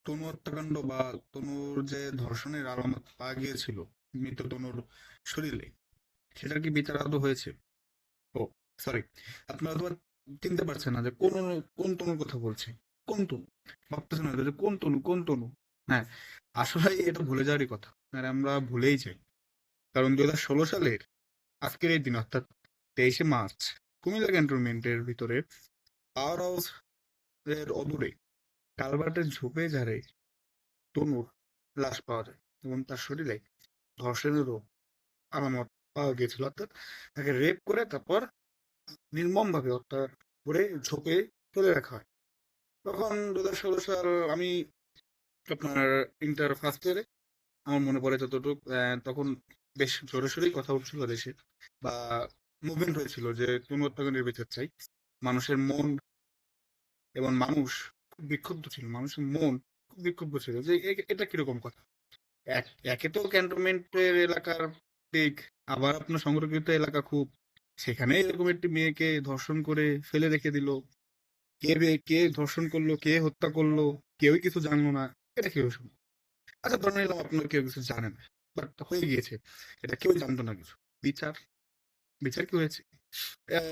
তনু হত্যাকাণ্ড বা তনুর যে ধর্ষণের আলামত পাওয়া গিয়েছিল মৃত তনুর শরীরে, সেটার কি বিচার আদৌ হয়েছে? ও, সরি, আপনারা তো চিনতে পারছেন না যে কোন তনুর কথা বলছি। কোন তনু ভাবতেছেন হয়তো যে কোন তনু। হ্যাঁ, আসলে এটা ভুলে যাওয়ারই কথা, আর আমরা ভুলেই যাই। কারণ 2016 সালের আজকের এই দিন, অর্থাৎ 23শে মার্চ, কুমিল্লা ক্যান্টনমেন্টের ভিতরে পাওয়ার হাউস এর অদূরে কালভার্টের ঝোপে ঝাড়ে তনুর লাশ পাওয়া যায় এবং তার শরীরে ধর্ষণেরও আলামত পাওয়া গিয়েছিল। অর্থাৎ তাকে রেপ করে তারপর নির্মমভাবে হত্যা করে ঝোপে ফেলে রাখা হয়। তখন 2016 সাল, আমি আপনার ইন্টার ফার্স্ট ইয়ারে, আমার মনে পড়ে যতটুকু, তখন বেশ জোরে সোরেই কথা উঠছিল দেশে, বা মুভমেন্ট হয়েছিল যে তনু হত্যাকাণ্ডের বিচার চাই। মানুষের মন এবং মানুষ খুব বিক্ষুব্ধ ছিল, মানুষের মন খুব বিক্ষুব্ধ ছিল যে এটা কিরকম কথা। একে তো ক্যান্টনমেন্টের এলাকার দিক, আবার আপনার সংরক্ষিত এলাকা খুব, সেখানে এরকম একটি মেয়েকে ধর্ষণ করে ফেলে রেখে দিল। কে ধর্ষণ করলো, কে হত্যা করলো, কেউই কিছু জানলো না। এটা কিভাবে সম্ভব? আচ্ছা, ধরে নিলাম আপনার কেউ কিছু জানে না, বাট হয়ে গিয়েছে, এটা কেউ জানতো না কিছু। বিচার বিচার কি হয়েছে?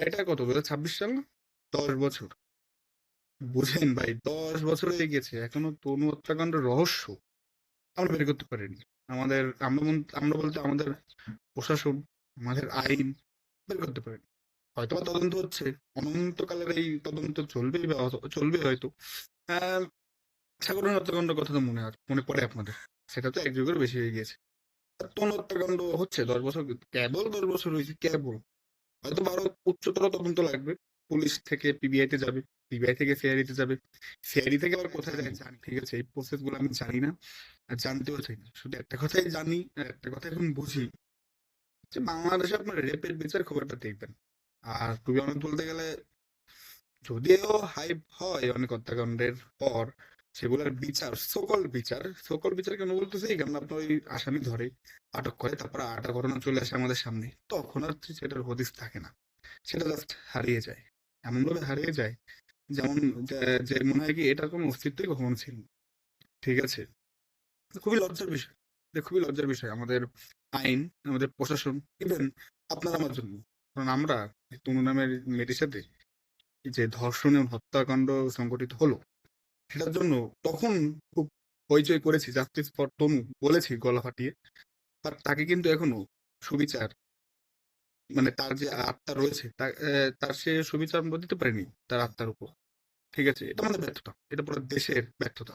এটা কত, 2026 সাল না? 10 বছর। বুঝেন ভাই, 10 বছর হয়ে গেছে, এখনো তনু হত্যাকাণ্ডের রহস্য আমরা বের করতে পারিনি। আমরা বলতে আমাদের প্রশাসন, আমাদের আইন বের করতে পারেনি। হয়তো বা তদন্ত হচ্ছে, অনন্তকালের এই তদন্ত চলবেই, বা চলবে হয়তো। আহ সাগরের হত্যাকাণ্ডের কথা তো মনে পড়ে আপনাদের? সেটা তো 1 যুগের বেশি হয়ে গিয়েছে। তনু হত্যাকাণ্ড হচ্ছে 10 বছর, কেবল 10 বছর হয়েছে, কেবল। হয়তো আরো উচ্চতর তদন্ত লাগবে। পুলিশ থেকে পিবিআই তে যাবে, পিবিআই থেকে সিআইডি তে যাবে, সিআইডি থেকে আবার কোথায় যায় জানি, ঠিক আছে, এই প্রসেস গুলো আমি জানি না, আর জানতেও চাই না। শুধু একটা কথাই জানি, আর একটা কথা এখন বুঝি, যে বাংলাদেশে আপনার রেপের বিচার খুব একটা দেখবেন। আর টু বি অনেস্ট বলতে গেলে, যদিও হাইপ হয় অনেক হত্যাকাণ্ডের পর, সেগুলোর বিচার, সকল বিচার কেন বলতেছে, এই কারণ আপনার ওই আসামি ধরে, আটক করে, তারপর আটা ঘটনা চলে আসে আমাদের সামনে, তখন আর সেটার হদিস থাকে না। সেটা জাস্ট হারিয়ে যায়, এমন ভাবে হারিয়ে যায়, যেমন যে মনে হয় কি এটার কোনো অস্তিত্বই কখনো ছিল না। ঠিক আছে, তো খুবই লজ্জার বিষয়। এটা খুবই লজ্জার বিষয় আমাদের আইন, আমাদের প্রশাসন, ইভেন আপনার আমার জন্য। কারণ আমরা তনু নামের মেয়েটির সাথে যে ধর্ষণ এবং হত্যাকাণ্ড সংঘটিত হলো, সেটার জন্য তখন খুব হইচই করেছি, জাস্টিস ফর তনু বলেছি গলা ফাটিয়ে। বাট তাকে কিন্তু এখনো সুবিচার, মানে তার যে আত্মা রয়েছে, তার সে সুবিচার আমরা দিতে পারিনি তার আত্মার উপর। ঠিক আছে, এটা আমাদের ব্যর্থতা, এটা পুরো দেশের ব্যর্থতা।